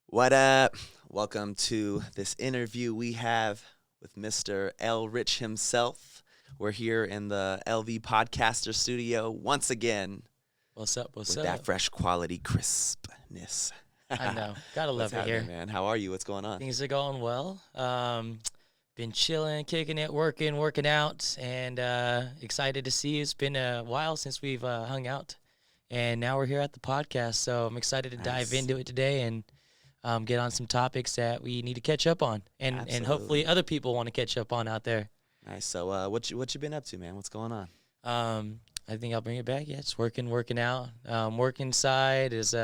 What up? Welcome to this interview we have with Mr. L. Rich himself. We're here in the LV Podcaster studio once again What's up? What's with up? that fresh quality crispness. I know. Gotta What's love it happening, here. man? How are you? What's going on? Things are going well. Been chilling, kicking it, working out, and excited to see you. It's been a while since we've hung out, and now we're here at the podcast. So I'm excited to dive Nice. into it today and get on some topics that we need to catch up on, and hopefully Absolutely. other people want to catch up on out there. Nice. So, what you been up to, man? What's going on? I think I'll bring it back. Yeah, it's working out. Working side is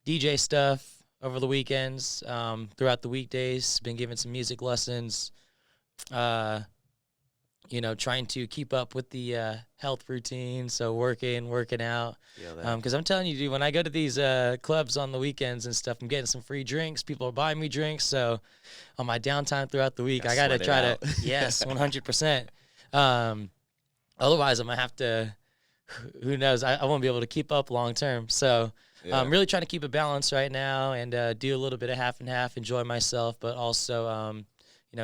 DJ stuff over the weekends. Throughout the weekdays, been giving some music lessons. Uh, trying to keep up with the health routine. So working out. Feel that? Because I'm telling you, dude, when I go to these clubs on the weekends and stuff, I'm getting some free drinks. People are buying me drinks. So on my downtime throughout the week, Gotta I got to sweat it try out. to, yes, 100%. Otherwise, I'm going to have to, who knows, I won't be able to keep up long term. So Yeah. I'm really trying to keep a balance right now and do a little bit of half and half, enjoy myself, but also,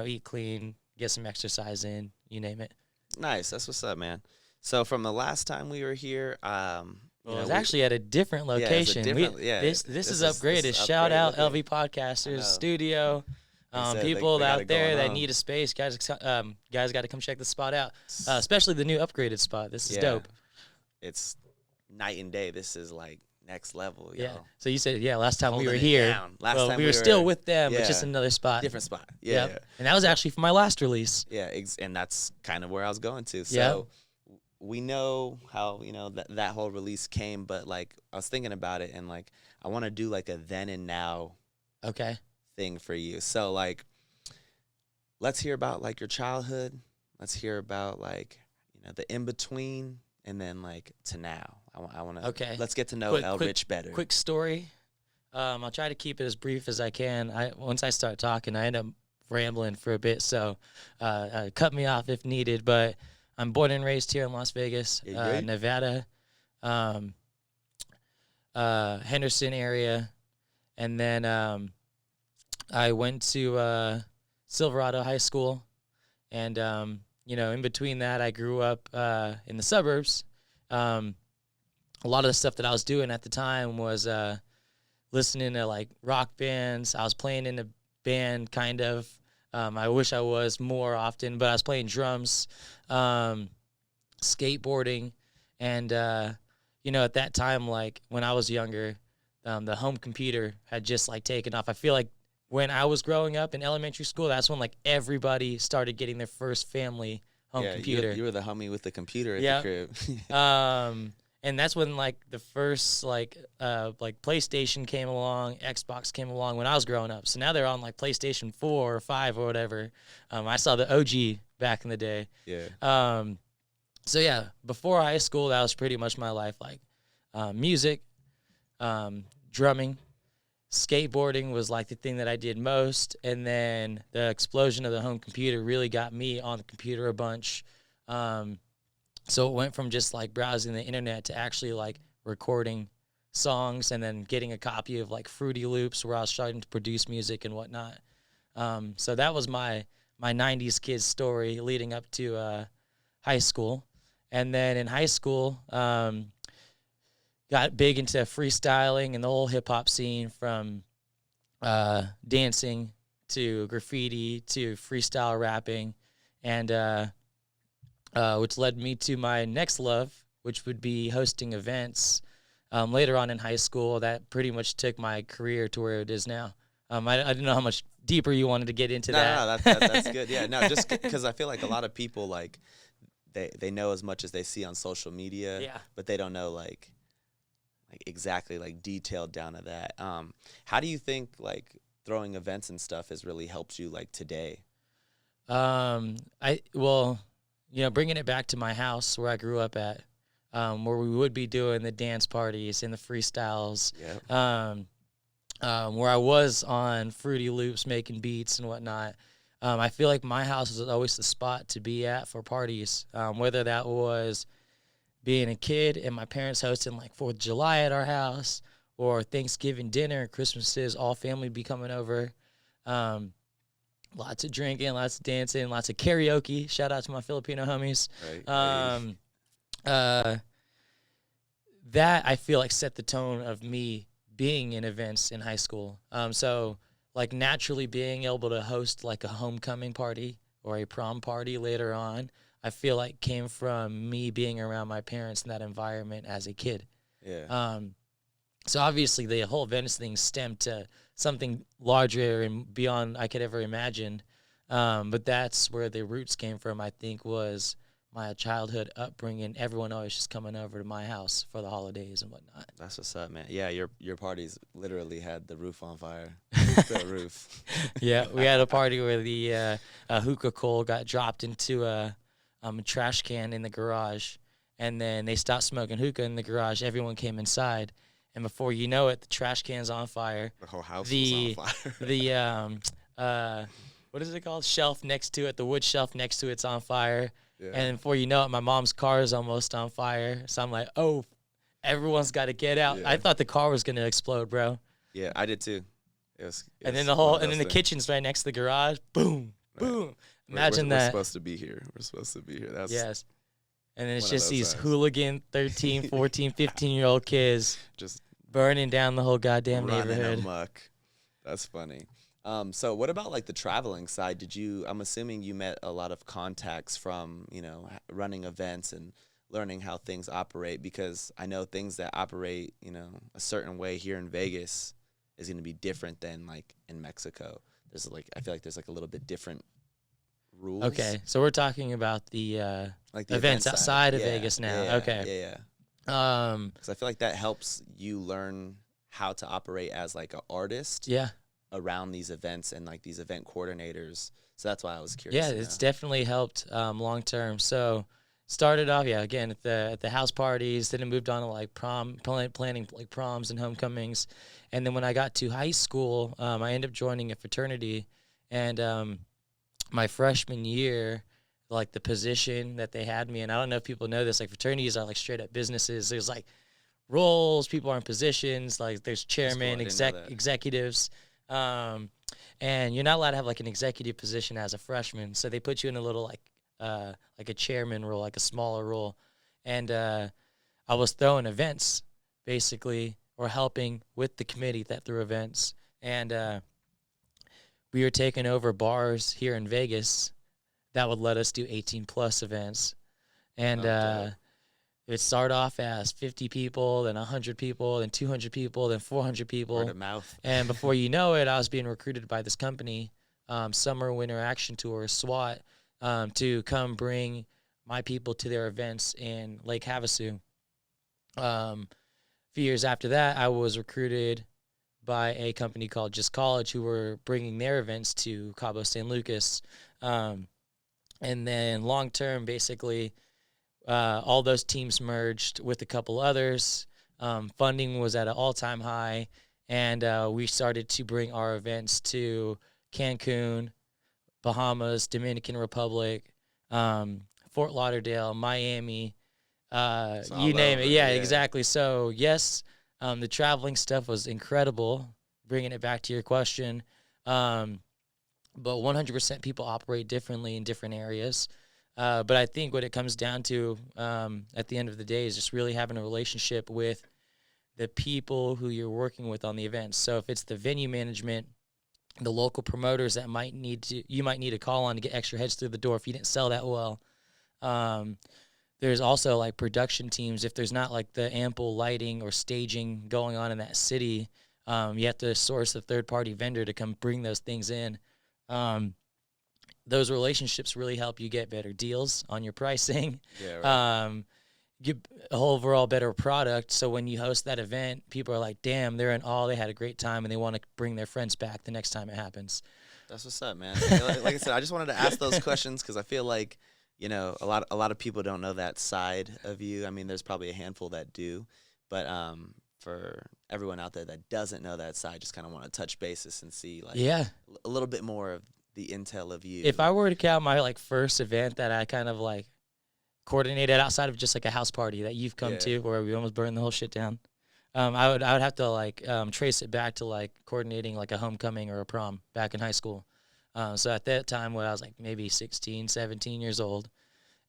eat clean, get some exercise in, you name it. Nice. That's what's up, man. So from the last time we were here, Well, it's actually at a different Yeah, it's a location. different- yeah, this this is is upgraded. Shout upgraded out looking. LV Podcasters know. Studio. They said they People got out it there going that on. need a space, guys got to come check the spot out, especially the new upgraded spot. This is Yeah. dope. It's night and day. This is like next level, yo. Yeah. So you said, last time we Holding were it here. down. Last Well, time we were still were- with them, but just yeah. another spot. Different spot. Yeah. Yep. And that was actually for my last release. Yeah, and that's kind of where I was going to. Yeah. So we know how, that whole release came, but like I was thinking about it and like I want to do like a then and now Okay. thing for you. So like let's hear about like your childhood. Let's hear about like, the in between and then like to now. I want to Okay. Let's get to know Quick- El quick- Rich better. Quick story. I'll try to keep it as brief as I can. Once I start talking, I end up rambling for a bit, so cut me off if needed. But I'm born and raised here in Las Vegas, Yeah, great. Nevada, Henderson area, and then I went to Silverado High School, and in between that, I grew up in the suburbs. A lot of the stuff that I was doing at the time was listening to like rock bands. I was playing in a band, kind of. I wish I was more often, but I was playing drums, skateboarding, and at that time, like when I was younger, the home computer had just like taken off. I feel like when I was growing up in elementary school, that's when like everybody started getting their first family home computer. You were the homie with the computer at Yeah. the crib. And that's when like the first like PlayStation came along, Xbox came along when I was growing up. So now they're on like PlayStation 4 or 5 or whatever. I saw the OG back in the day. Yeah. So yeah, before high school, that was pretty much my life. Like music, drumming, skateboarding was like the thing that I did most. And then the explosion of the home computer really got me on the computer a bunch. So it went from just like browsing the internet to actually like recording songs and then getting a copy of like Fruity Loops where I was starting to produce music and whatnot. So that was my 90s kid story leading up to high school. And then in high school, got big into freestyling and the whole hip hop scene, from dancing to graffiti to freestyle rapping, and which led me to my next love, which would be hosting events. Later on in high school, that pretty much took my career to where it is now. I didn't know how much deeper you wanted to get into that. No, that's good. Yeah, no, just because I feel like a lot of people like they know as much as they see on social media, Yeah. but they don't know like exactly like detailed down to that. How do you think like throwing events and stuff has really helped you like today? Bringing it back to my house where I grew up at, where we would be doing the dance parties and the freestyles. Yeah. Where I was on Fruity Loops making beats and whatnot. I feel like my house was always the spot to be at for parties, whether that was being a kid and my parents hosting like 4th of July at our house, or Thanksgiving dinner, Christmases, all family be coming over. Um, Lots of drinking, lots of dancing, lots of karaoke. Shout out to my Filipino homies. Right. Uh, that I feel like set the tone of me being in events in high school. So like naturally being able to host like a homecoming party or a prom party later on, I feel like came from me being around my parents in that environment as a kid. Yeah. So obviously the whole events thing stemmed to something larger and beyond I could ever imagine. But that's where the roots came from, I think, was my childhood upbringing. Everyone always just coming over to my house for the holidays and whatnot. That's what's up, man. Yeah, your parties literally had the roof on fire. The roof. Yeah, we had a party where the hookah coal got dropped into a trash can in the garage, and then they stopped smoking hookah in the garage. Everyone came inside, and before you know it, the trash can's on fire. The whole house The was on fire. the what is it called? Shelf next to it, the wood shelf next to it's on fire. Yeah. And before you know it, my mom's car is almost on fire. So I'm like, oh, everyone's got to get out. Yeah. I thought the car was gonna explode, bro. Yeah, I did too. And then the kitchen's right next to the garage. Boom, Right. boom. Imagine we're that. supposed to be here. We're supposed to be here. That's Yes. And then it's one of just those these times. hooligan 13, 14, 15-year-old kids just burning down the whole goddamn running neighborhood. amok. That's funny. So what about like the traveling side? I'm assuming you met a lot of contacts from, running events and learning how things operate, because I know things that operate, a certain way here in Vegas is going to be different than like in Mexico. I feel like there's like a little bit different rules. Okay, so we're talking about the Like the events event side. outside of Yeah, Vegas now. yeah, Okay. Yeah. Um, Because I feel like that helps you learn how to operate as like an artist yeah. around these events and like these event coordinators. So that's why I was curious. Yeah, it's definitely helped long term. So started off, again at the house parties. Then it moved on to like planning like proms and homecomings, and then when I got to high school, I ended up joining a fraternity, and my freshman year, like the position that they had me in. I don't know if people know this. Like fraternities are like straight up businesses. There's like roles, people are in positions. Like there's chairman, I didn't know that. executives. And you're not allowed to have like an executive position as a freshman, so they put you in a little like a chairman role, like a smaller role. And I was throwing events basically, or helping with the committee that threw events, and we were taking over bars here in Vegas that would let us do 18 plus events, and dope. it started off as 50 people, then 100 people, then 200 people, then 400 people. Word of mouth. And before you know it, I was being recruited by this company, Summer Winter Action Tour, SWAT, to come bring my people to their events in Lake Havasu. A few years after that, I was recruited by a company called Just College, who were bringing their events to Cabo San Lucas. And then long term, basically, all those teams merged with a couple others. Funding was at an all-time high, and we started to bring our events to Cancun, Bahamas, Dominican Republic, Fort Lauderdale, Miami, you name it. Yeah, exactly. So, yes, the traveling stuff was incredible, bringing it back to your question. But 100% people operate differently in different areas. But I think what it comes down to at the end of the day is just really having a relationship with the people who you're working with on the events. So if it's the venue management, the local promoters that you might need to call on to get extra heads through the door if you didn't sell that well. There's also like production teams. If there's not like the ample lighting or staging going on in that city, you have to source a third-party vendor to come bring those things in. Those relationships really help you get better deals on your pricing. Yeah, right. Get a whole overall better product. So when you host that event, people are like, damn, they're in awe. They had a great time, and they want to bring their friends back the next time it happens. That's what's up, man. Like I said, I just wanted to ask those questions because I feel like, a lot of people don't know that side of you. I mean, there's probably a handful that do, but for everyone out there that doesn't know that side, just kind of want to touch bases and see like a little bit more of the intel of you. If I were to count my like first event that I kind of like coordinated outside of just like a house party that you've come to where we almost burned the whole shit down, I would have to like trace it back to like coordinating like a homecoming or a prom back in high school. So at that time when I was like maybe 16, 17 years old,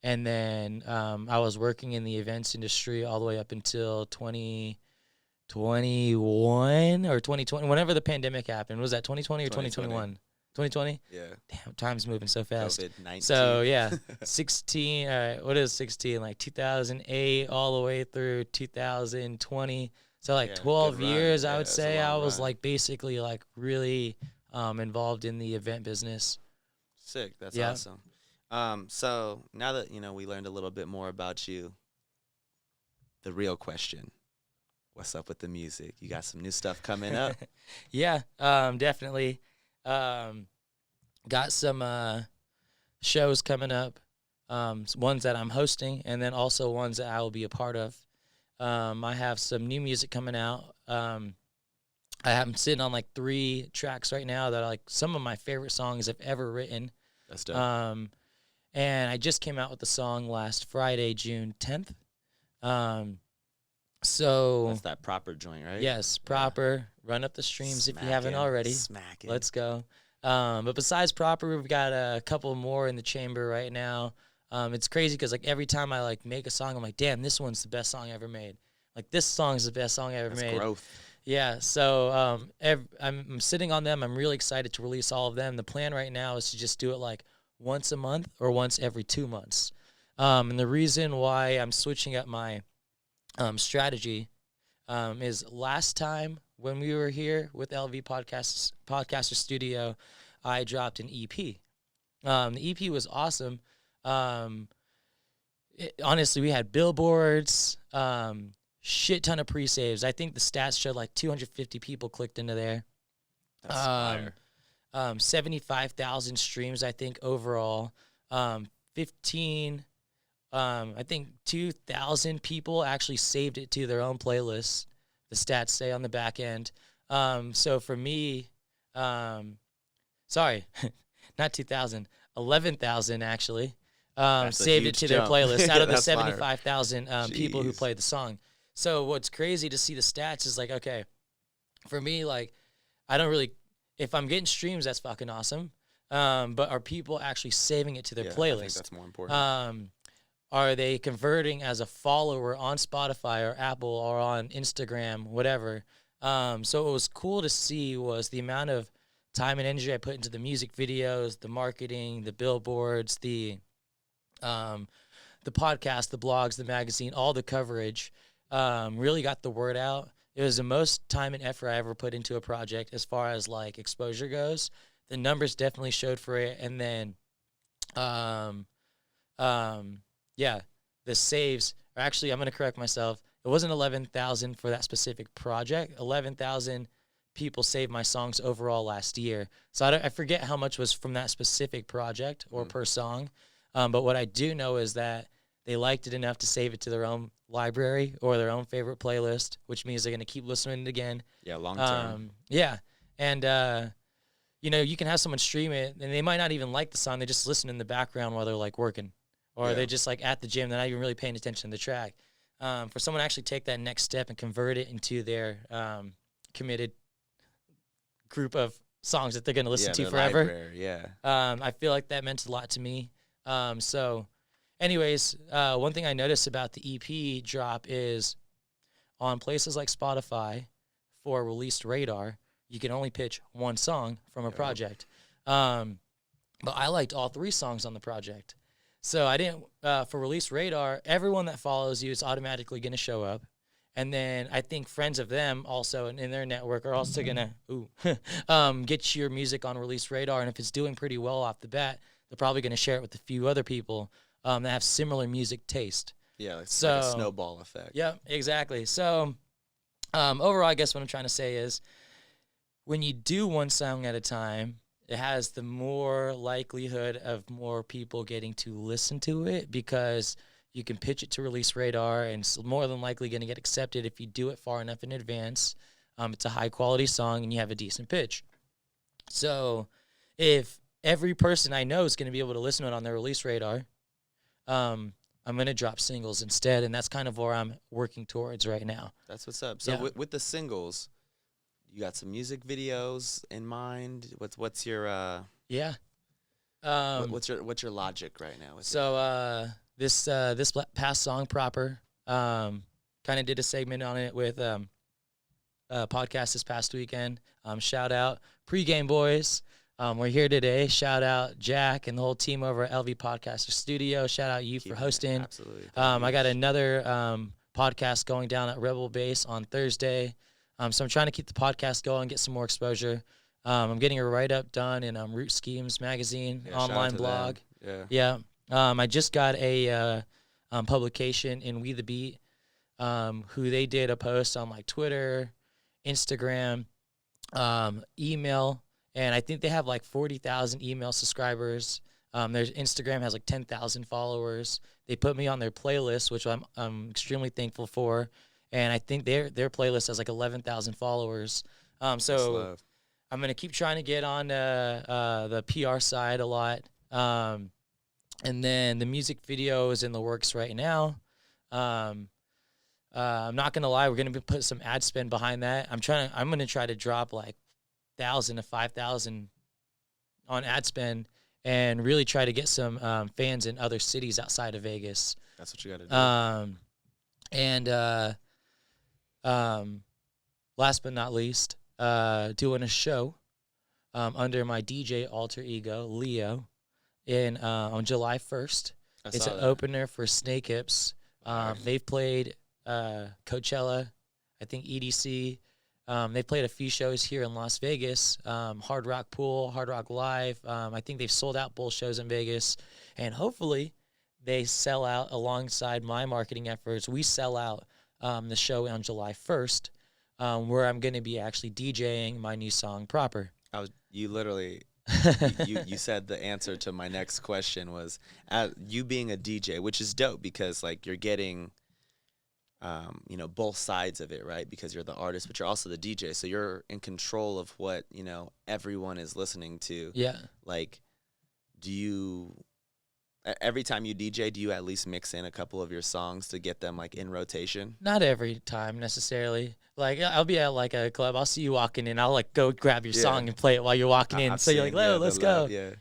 and then I was working in the events industry all the way up until 2021 or 2020, whenever the pandemic happened. Was that 2020 or 2021? 2020? Yeah. Damn, time's moving so fast. COVID-19. So yeah, 16. What is 16? Like 2008 all the way through 2020. So like Yeah, 12 good run. years, I Yeah, would it's a say I long was run. like basically like really involved in the event business. Sick. That's Yeah. awesome. So now that we learned a little bit more about you, the real question: what's up with the music? You got some new stuff coming up? Yeah, definitely. Um, got some shows coming up, ones that I'm hosting, and then also ones that I will be a part of. I have some new music coming out. I'm sitting on like 3 tracks right now that are like some of my favorite songs I've ever written. That's dope. And I just came out with the song last Friday, June 10th. So That's that proper joint, right? yes, proper. Run up the streams if you haven't Smacking, already. Smacking. Let's go. But besides proper, we've got a couple more in the chamber right now. It's crazy because like every time I like make a song, I'm like, damn, this one's the best song I ever made. Like this song's the best song I ever That's made. growth. Yeah. So I'm sitting on them. I'm really excited to release all of them. The plan right now is to just do it like once a month or once every 2 months. And the reason why I'm switching up my strategy is last time when we were here with LV Podcaster Studio, I dropped an EP. The EP was awesome. Honestly, we had billboards, shit ton of pre-saves. I think the stats showed like 250 people clicked into there. That's fire. 75,000 streams, I think, overall. 15, I think 2,000 people actually saved it to their own playlists. The stats say on the back end. So for me, sorry, not 2,000, 11,000 actually saved it to their playlist out of the 75,000 people who played the song. So what's crazy to see the stats is like, okay, for me, like, I don't really, if I'm getting streams, that's fucking awesome. But are people actually saving it to their playlist? I think that's more important. Are they converting as a follower on Spotify or Apple or on Instagram, whatever? So what was cool to see was the amount of time and energy I put into the music videos, the marketing, the billboards, the podcast, the blogs, the magazine, all the coverage. Really got the word out. It was the most time and effort I ever put into a project as far as like exposure goes. The numbers definitely showed for it, and then yeah, the saves are actually, I'm going to correct myself. It wasn't 11,000 for that specific project. 11,000 people saved my songs overall last year. So I forget how much was from that specific project or per song. But what I do know is that they liked it enough to save it to their own library or their own favorite playlist, which means they're going to keep listening to it again. Yeah, long term. Yeah. And, you can have someone stream it, and they might not even like the song. They just listen in the background while they're, like, working. Or they're just like at the gym, they're not even really paying attention to the track. For someone to actually take that next step and convert it into their committed group of songs that they're going to listen to forever. Library, I feel like that meant a lot to me. So anyways, one thing I noticed about the EP drop is on places like Spotify for released radar, you can only pitch one song from a project. But I liked all 3 songs on the project. So I didn't, for Release Radar, everyone that follows you is automatically going to show up. And then I think friends of them also in their network are also going to get your music on Release Radar. And if it's doing pretty well off the bat, they're probably going to share it with a few other people that have similar music taste. Yeah, it's like a snowball effect. Yeah, exactly. So overall, I guess what I'm trying to say is when you do one song at a time, it has the more likelihood of more people getting to listen to it because you can pitch it to Release Radar, and it's more than likely going to get accepted if you do it far enough in advance. It's a high-quality song, and you have a decent pitch. So if every person I know is going to be able to listen to it on their Release Radar, I'm gonna drop singles instead, and that's kind of where I'm working towards right now. That's what's up. So Yeah. with the singles, you got some music videos in mind. What's your Yeah. Um, what's your logic right now with it? so this past song proper, kind of did a segment on it with podcast this past weekend. Shout out Pregame Boys. We're here today. Shout out Jack and the whole team over at LV Podcaster Studio. Shout out you for Keeping it- hosting. Absolutely. Thank I you. got another podcast going down at Rebel Base on Thursday. So I'm trying to keep the podcast going, get some more exposure. I'm getting a write-up done in Root Schemes magazine, Yeah, shout out online to blog. them. Yeah. Yeah. I just got a publication in We the Beat, who they did a post on like Twitter, Instagram, email, and I think they have like 40,000 email subscribers. Their Instagram has like 10,000 followers. They put me on their playlist, which I'm extremely thankful for, and I think their playlist has like 11,000 followers. That's So love. I'm gonna keep trying to get on the PR side a lot, and then the music video is in the works right now. I'm not gonna lie, we're gonna put some ad spend behind that. I'm gonna try to drop like 1,000 to 5,000 on ad spend, and really try to get some fans in other cities outside of Vegas. That's what you got to do. And last but not least, doing a show under my DJ alter ego Leo on July 1st. I It's saw an that. opener for Snake Hips. They've played Coachella, I think EDC. They played a few shows here in Las Vegas, Hard Rock Pool, Hard Rock Live. I think they've sold out both shows in Vegas, and hopefully they sell out alongside my marketing efforts. We sell out the show on July 1st, where I'm going to be actually DJing my new song proper. You literally you said the answer to my next question was you being a DJ, which is dope because like you're getting both sides of it, right? Because you're the artist, but you're also the DJ. So you're in control of what, everyone is listening to. Yeah. Like, every time you DJ, do you at least mix in a couple of your songs to get them like in rotation? Not every time necessarily. Like I'll be at like a club, I'll see you walking in, I'll like go grab your Yeah. song and play it while you're walking in. I've So you're like, seen, yeah, let's the go. love, yeah.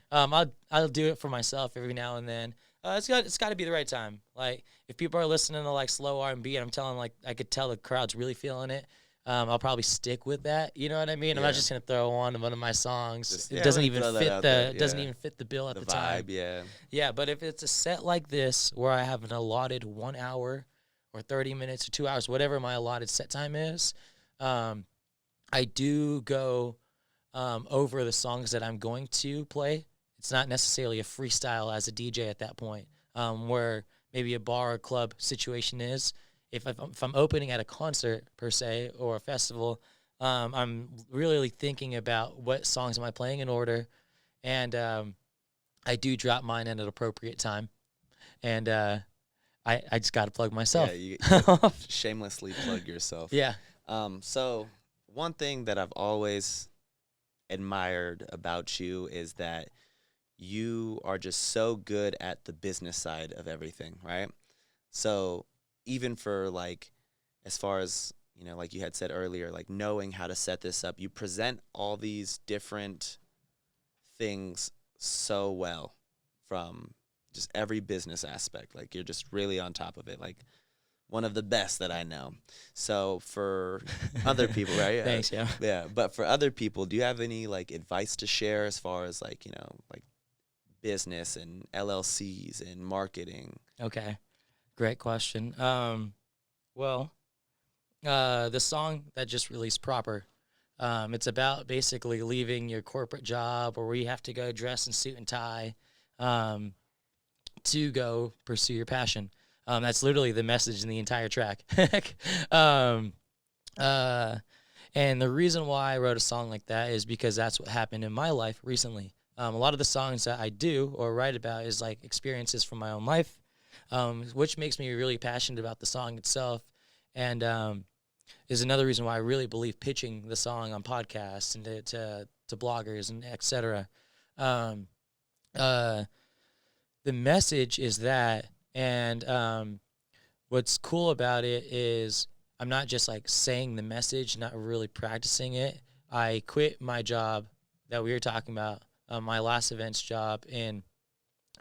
I'll do it for myself every now and then. It's got to be the right time. Like if people are listening to like slow R&B, and I'm telling like I could tell the crowd's really feeling it. I'll probably stick with that. You know what I mean? I'm Yeah. not just gonna throw on one of my songs. Just, It yeah, doesn't like, even throw that fit out the there, doesn't yeah. even fit the bill at The the vibe, time. yeah. Yeah, but if it's a set like this where I have an allotted 1 hour or 30 minutes or 2 hours, whatever my allotted set time is, I do go over the songs that I'm going to play. It's not necessarily a freestyle as a DJ at that point, where maybe a bar or club situation is. If I'm opening at a concert per se or a festival, I'm really thinking about what songs am I playing in order, and I do drop mine at an appropriate time, and I just got to plug myself. Yeah, you shamelessly plug yourself. Yeah. So one thing that I've always admired about you is that you are just so good at the business side of everything, right? So even for like, as far as, like you had said earlier, like knowing how to set this up, you present all these different things so well from just every business aspect. Like you're just really on top of it. Like one of the best that I know. So for other people, right? Thanks, yeah. Yeah, but for other people, do you have any like advice to share as far as like, like business and LLCs and marketing? Okay. Great question. Well, the song that just released proper, it's about basically leaving your corporate job or where you have to go dress in suit and tie to go pursue your passion. That's literally the message in the entire track. And the reason why I wrote a song like that is because that's what happened in my life recently. A lot of the songs that I do or write about is like experiences from my own life, which makes me really passionate about the song itself. And is another reason why I really believe pitching the song on podcasts and to bloggers and et cetera. The message is that And what's cool about it is I'm not just like saying the message, not really practicing it. I quit my job that we were talking about, my last events job in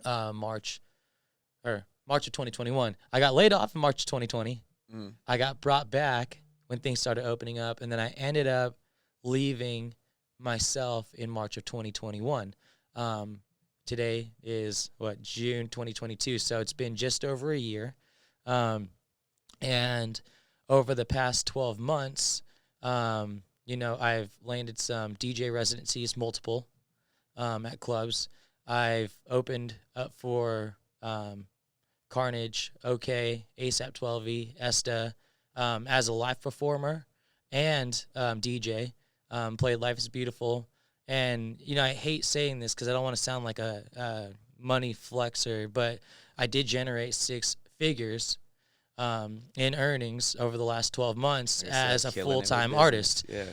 March of 2021. I got laid off in March of 2020. I got brought back when things started opening up, and then I ended up leaving myself in March of 2021. Today is June 2022, so it's been just over a year. And over the past 12 months, I've landed some DJ residencies, multiple, at clubs. I've opened up for Carnage, OK, ASAP 12E, Esta, as a live performer and DJ. Played Life is Beautiful. And, I hate saying this because I don't want to sound like a money flexer, but I did generate 6 figures in earnings over the last 12 months as a full-time artist. Yeah.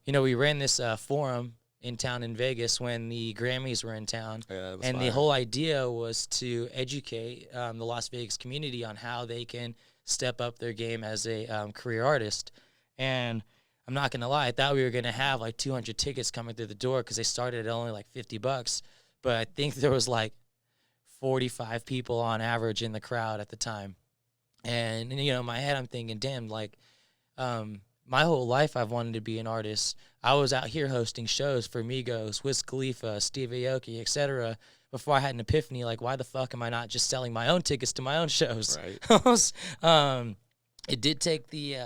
We ran this forum in town in Vegas when the Grammys were in town. Yeah, and the whole idea was to educate the Las Vegas community on how they can step up their game as a career artist. And I'm not going to lie, I thought we were going to have like 200 tickets coming through the door because they started at only like $50. But I think there was like 45 people on average in the crowd at the time. And in my head, I'm thinking, damn, like, my whole life I've wanted to be an artist. I was out here hosting shows for Migos, Wiz Khalifa, Steve Aoki, etc. before I had an epiphany, like, why the fuck am I not just selling my own tickets to my own shows? Right. It did take the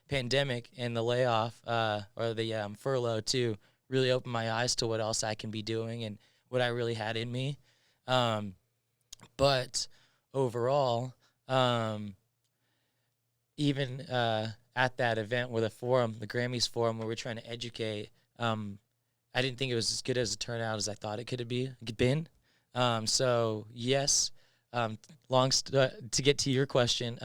pandemic and the layoff or the furlough to really open my eyes to what else I can be doing and what I really had in me. But overall, even at that event with the Grammys forum, where we're trying to educate, I didn't think it was as good as it turned out as I thought it could have been. So yes, to get to your question,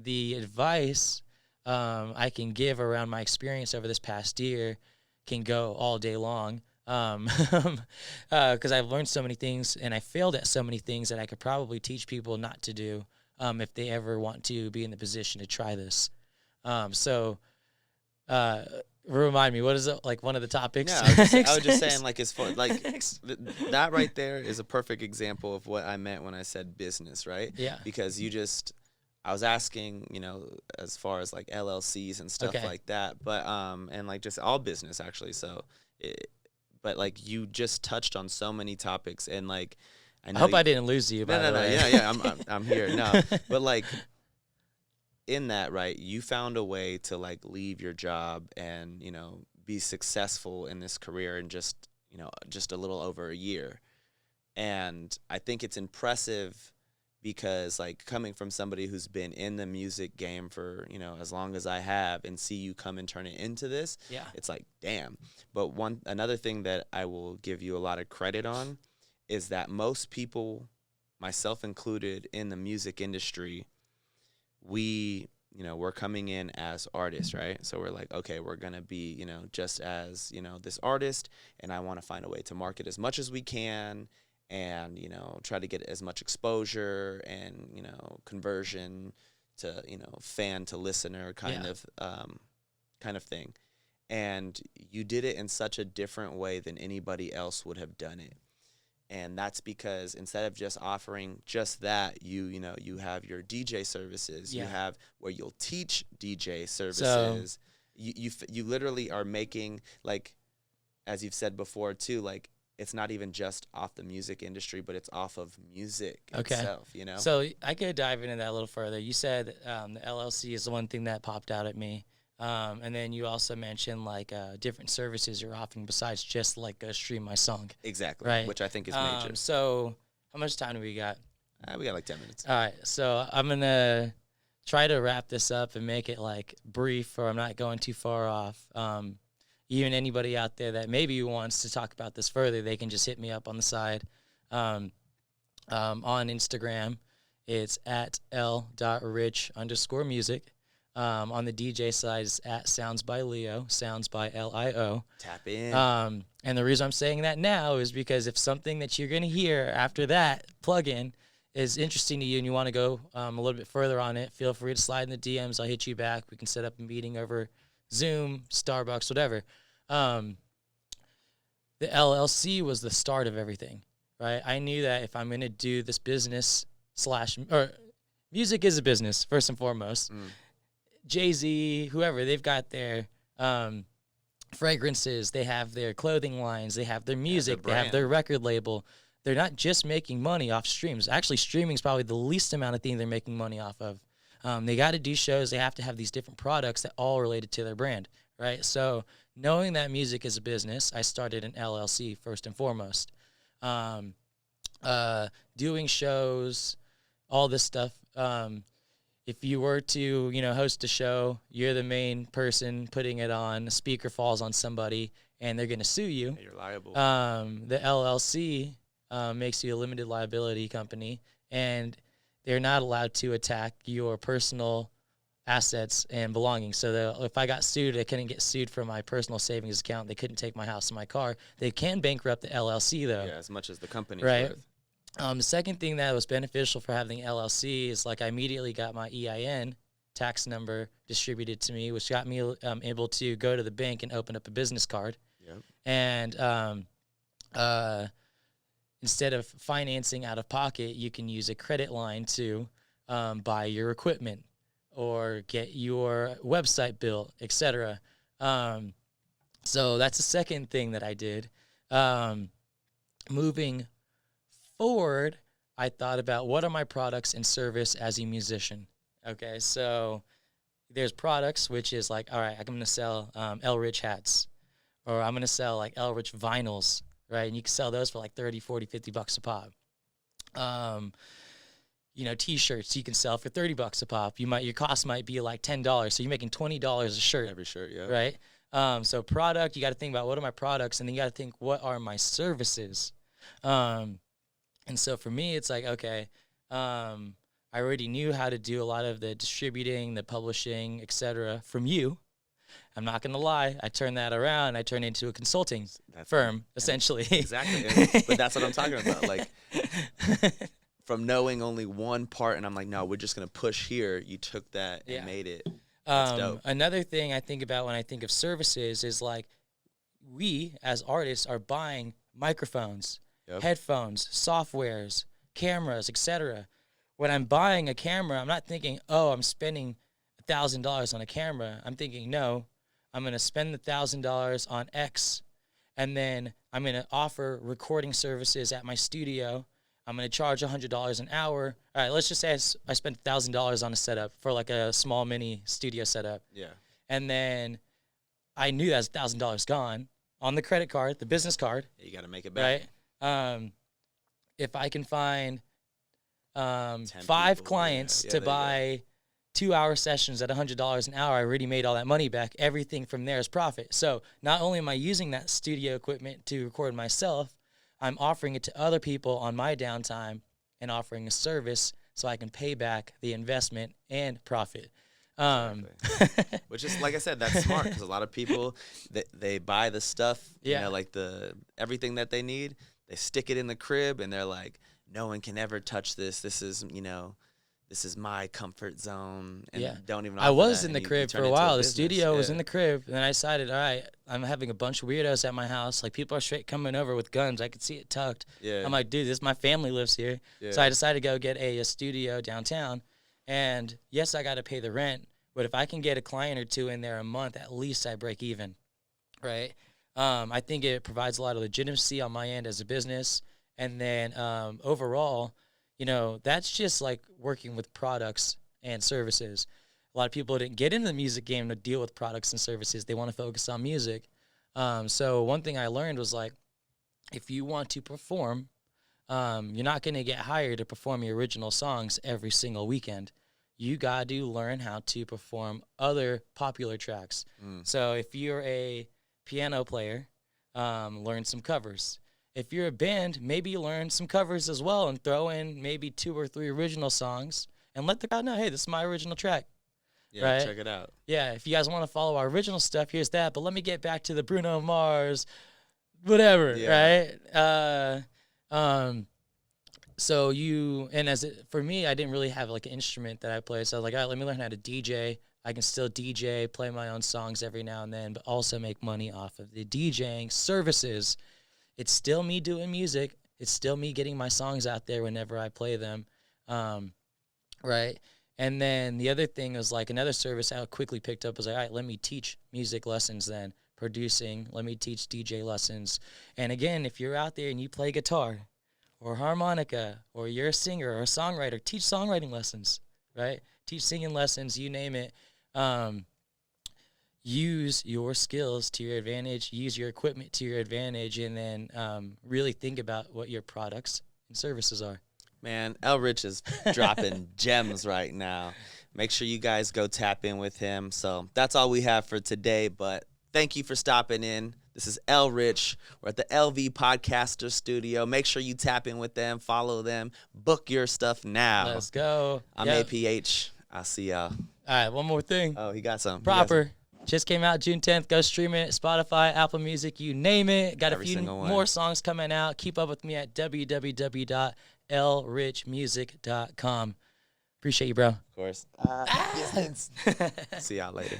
the advice I can give around my experience over this past year can go all day long. Because I've learned so many things and I failed at so many things that I could probably teach people not to do if they ever want to be in the position to try this. Remind me, what is it, like, one of the topics? Yeah, I was just saying, like, as far like that right there is a perfect example of what I meant when I said business, right? Yeah. Because I was asking, as far as like LLCs and stuff like that, but and like just all business actually. But like you just touched on so many topics, and like I hope I didn't lose you. By the way. Yeah, I'm here. No, but like in that, right, you found a way to like leave your job and be successful in this career in just a little over a year, and I think it's impressive because like coming from somebody who's been in the music game for as long as I have, and see you come and turn it into this, it's like damn. But another thing that I will give you a lot of credit on is that most people, myself included, in the music industry, we're coming in as artists, right? So we're like, okay, we're gonna be just as this artist, and I want to find a way to market as much as we can, and try to get as much exposure and conversion to fan to listener kind of thing. And you did it in such a different way than anybody else would have done it. And that's because instead of just offering just that, you have your DJ services. You have where you'll teach DJ services. So, you literally are making, like, as you've said before too, like, it's not even just off the music industry, but it's off of music itself, So I could dive into that a little further. You said the LLC is the one thing that popped out at me. And then you also mentioned like different services you're offering besides just like stream my song. Exactly. Right. Which I think is major. So how much time do we got? We got like 10 minutes. All right. So I'm going to try to wrap this up and make it like brief, or I'm not going too far off. Even anybody out there that maybe wants to talk about this further, they can just hit me up on the side. On Instagram, it's at l.rich_music. On the DJ side, it's at Sounds by Leo, Sounds by Lio. Tap in. And the reason I'm saying that now is because if something that you're going to hear after that plugin is interesting to you and you want to go a little bit further on it, feel free to slide in the DMs. I'll hit you back. We can set up a meeting over Zoom, Starbucks, whatever. The LLC was the start of everything, right? I knew that if I'm going to do this business or music is a business, first and foremost. Jay-Z, whoever, they've got their fragrances, they have their clothing lines, they have their music, they have their record label. They're not just making money off streams. Actually, streaming is probably the least amount of thing they're making money off of. They got to do shows. They have to have these different products that all related to their brand, right? So knowing that music is a business, I started an LLC first and foremost. Doing shows, all this stuff. If you were to, host a show, you're the main person putting it on, a speaker falls on somebody, and they're going to sue you. You're liable. The LLC makes you a limited liability company, and they're not allowed to attack your personal assets and belongings. So if I got sued, I couldn't get sued for my personal savings account. They couldn't take my house and my car. They can bankrupt the LLC, though. Yeah, as much as the company's right. worth. The second thing that was beneficial for having LLC is I immediately got my EIN tax number distributed to me, which got me able to go to the bank and open up a business card. Yep. And instead of financing out of pocket, you can use a credit line to buy your equipment or get your website built, etc. So that's the second thing that I did. Moving forward, I thought about what are my products and service as a musician. Okay, so there's products, which is all right, I'm going to sell Elrich hats, or I'm going to sell Elrich vinyls, right? And you can sell those for $30, $40, $50 a pop. T-shirts you can sell for $30 a pop. Your cost might be $10, so you're making $20 a shirt. Every shirt, yeah. Right? So product, you got to think about what are my products, and then you got to think what are my services. And so for me, it's okay, I already knew how to do a lot of the distributing, the publishing, etc. from you. I'm not going to lie. I turned that around. I turned it into a consulting firm, essentially. Exactly. But that's what I'm talking about. From knowing only one part, and I'm no, we're just going to push here. You took that and made it. That's dope. Another thing I think about when I think of services is we, as artists, are buying microphones, headphones, softwares, cameras, etc. When I'm buying a camera, I'm not thinking, oh, I'm spending $1,000 on a camera. I'm thinking, no, I'm going to spend the $1,000 on X, and then I'm going to offer recording services at my studio. I'm going to charge $100 an hour. All right, let's just say I spent $1,000 on a setup for a small mini studio setup. Yeah. And then I knew that was $1,000 gone on the credit card, the business card. You got to make it back. Right? If I can find 5 clients to buy 2-hour sessions at $100 an hour, I already made all that money back. Everything from there is profit. So not only am I using that studio equipment to record myself, I'm offering it to other people on my downtime and offering a service so I can pay back the investment and profit. Exactly. Which is, like I said, that's smart because a lot of people, they buy the stuff, everything that they need, they stick it in the crib and they're no one can ever touch this. This is, this is my comfort zone. And don't even. I was in the crib for a while. The studio was in the crib, and then I decided, all right, I'm having a bunch of weirdos at my house. People are straight coming over with guns. I could see it tucked. Yeah. I'm dude, my family lives here. Yeah. So I decided to go get a studio downtown. And yes, I got to pay the rent, but if I can get a client or two in there a month, at least I break even, right? I think it provides a lot of legitimacy on my end as a business. And then overall, that's just working with products and services. A lot of people didn't get into the music game to deal with products and services. They want to focus on music. So one thing I learned was if you want to perform, you're not going to get hired to perform your original songs every single weekend. You got to learn how to perform other popular tracks. So if you're a piano player, learn some covers. If you're a band, maybe learn some covers as well and throw in maybe 2 or 3 original songs and let the crowd know, hey, this is my original track. Yeah, right? Check it out. Yeah, if you guys want to follow our original stuff, here's that. But let me get back to the Bruno Mars, whatever, right? So for me, I didn't really have like an instrument that I played. So I was like, all right, let me learn how to DJ. I can still DJ, play my own songs every now and then, but also make money off of the DJing services. It's still me doing music. It's still me getting my songs out there whenever I play them. Right. And then the other thing was like another service I quickly picked up was like, all right, let me teach music lessons then. Producing, let me teach DJ lessons. And again, if you're out there and you play guitar or harmonica or you're a singer or a songwriter, teach songwriting lessons, right? Teach singing lessons, you name it. Use your skills to your advantage, use your equipment to your advantage, and then really think about what your products and services are. Man, El Rich is dropping gems right now. Make sure you guys go tap in with him. So that's all we have for today, but thank you for stopping in. This is El Rich. We're at the LV Podcaster Studio. Make sure you tap in with them, follow them, book your stuff now. Let's go. I'm APH. I'll see y'all. All right, one more thing. Oh, he got some. Proper. Just came out June 10th. Go stream it. Spotify, Apple Music, you name it. Got Every a few more songs coming out. Keep up with me at www.lrichmusic.com. Appreciate you, bro. Of course. See y'all later.